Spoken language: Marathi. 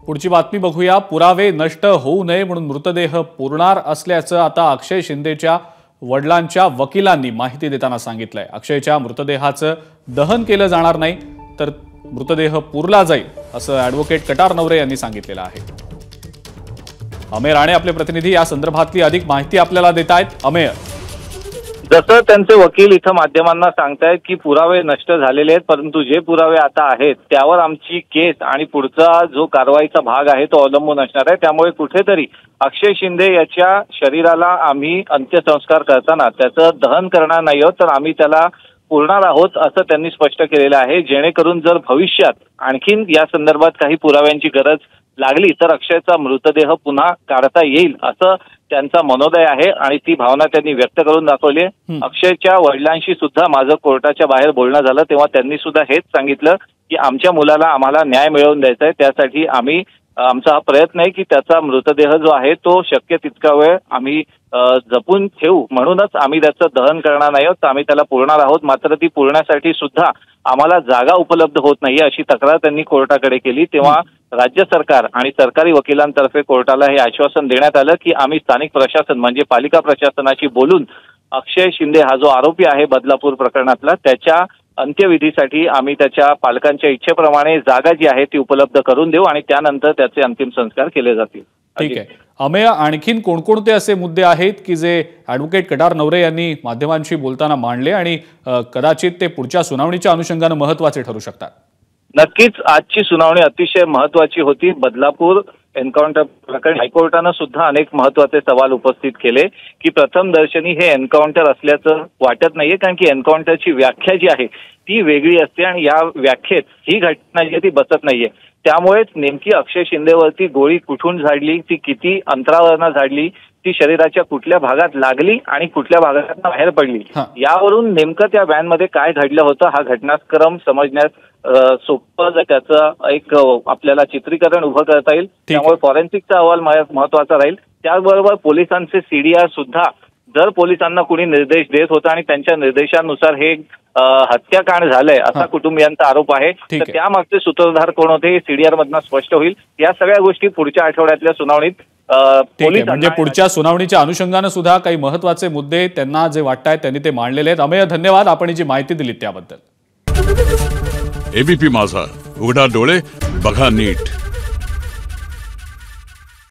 पुढची बातमी बघूया। पुरावे नष्ट होऊ नये म्हणून मृतदेह पुरणार असल्याचं आता अक्षय शिंदेच्या वडिलांच्या वकिलांनी माहिती देताना सांगितलंय। अक्षयच्या मृतदेहाचं दहन केलं जाणार नाही तर मृतदेह पुरला जाईल असं ॲडव्होकेट कटार नवरे यांनी सांगितलेलं आहे। अमेय राणे आपले प्रतिनिधी या संदर्भातली अधिक माहिती आपल्याला देत आहेत। अमेय, जसं त्यांचे वकील इथं माध्यमांना सांगतायत की पुरावे नष्ट झालेले आहेत, परंतु जे पुरावे आता आहेत त्यावर आमची केस आणि पुढचा जो कारवाईचा भाग आहे तो अवलंबून असणार आहे। त्यामुळे कुठेतरी अक्षय शिंदे याच्या शरीराला आम्ही अंत्यसंस्कार करताना त्याचं दहन करणार नाही आहोत, तर आम्ही त्याला पुरणार आहोत असं त्यांनी स्पष्ट केलेलं आहे। जेणेकरून जर भविष्यात आणखीन या संदर्भात काही पुराव्यांची गरज लागली तर अक्षयचा मृतदेह पुन्हा काढता येईल असं त्यांचा मनोदय आहे आणि ती भावना त्यांनी व्यक्त करून दाखवली। अक्षयच्या वडिलांशी सुद्धा माझं कोर्टाच्या बाहेर बोलणं झालं तेव्हा त्यांनी सुद्धा हेच सांगितलं की आमच्या मुलाला आम्हाला न्याय मिळवून द्यायचा आहे, त्यासाठी आमचा हा प्रयत्न आहे की त्याचा मृतदेह जो आहे तो शक्य तितका वेळ आम्ही जपून ठेवू, म्हणूनच आम्ही त्याचं दहन करणार नाही आहोत, तर आम्ही त्याला पुरणार आहोत। मात्र ती पुरण्यासाठी सुद्धा आम्हाला जागा उपलब्ध होत नाहीये अशी तक्रार त्यांनी कोर्टाकडे केली। तेव्हा राज्य सरकार आणि सरकारी वकिलांतर्फे कोर्टाला हे आश्वासन देण्यात आलं की आम्ही स्थानिक प्रशासन म्हणजे पालिका प्रशासनाशी बोलून अक्षय शिंदे हा जो आरोपी आहे बदलापूर प्रकरणातला त्याच्या अंत्यविधीसाठी आम्ही त्याच्या पालकांच्या इच्छेप्रमाणे जागा जी आहे ती उपलब्ध करून देऊ आणि त्यानंतर त्याचे अंतिम संस्कार केले जातील। ठीक आहे अमेय, आणखीन कोणकोणते असे मुद्दे आहेत की जे ॲडव्होकेट कटार नवरे यांनी माध्यमांशी बोलताना मांडले आणि कदाचित ते पुढच्या सुनावणीच्या अनुषंगाने महत्त्वाचे ठरू शकतात? नक्कीच आजची सुनावणी अतिशय महत्त्वाची होती। बदलापूर एन्काउंटर प्रकरणी हायकोर्टानं सुद्धा अनेक महत्त्वाचे सवाल उपस्थित केले की प्रथम दर्शनी हे एन्काउंटर असल्याचं वाटत नाहीये, कारण की एन्काउंटरची व्याख्या जी आहे ती वेगळी असते आणि या व्याख्येत ही घटना जी आहे ती बसत नाहीये। त्यामुळेच नेमकी अक्षय शिंदेवरती गोळी कुठून झाडली, ती किती अंतरावरनं झाडली, ती शरीराच्या कुठल्या भागात लागली आणि कुठल्या भागात बाहेर पडली, यावरून नेमकं त्या व्हॅनमध्ये काय घडलं होतं हा घटनाक्रम समजण्यास सोपं त्याचं एक आपल्याला चित्रीकरण उभं करता येईल। त्यामुळे फॉरेन्सिकचा अहवाल महत्त्वाचा राहील। त्याचबरोबर पोलिसांचे सीडीआर सुद्धा जर पोलिसांना कुणी निर्देश देत होता आणि त्यांच्या निर्देशानुसार हे हत्याकांड झालंय असा कुटुंबियांचा आरोप आहे, तर त्यामागचे सूत्रधार कोण होते हे सीडीआर मधनं स्पष्ट होईल। या सगळ्या गोष्टी पुढच्या आठवड्यातल्या सुनावणीत म्हणजे पुढच्या सुनावणीच्या अनुषंगाने सुद्धा काही महत्त्वाचे मुद्दे त्यांना जे वाटतायत त्यांनी ते मांडलेले आहेत। अमेय, धन्यवाद आपण जी माहिती दिलीत त्याबद्दल। एबीपी माझा, उघडा डोळे बघा नीट।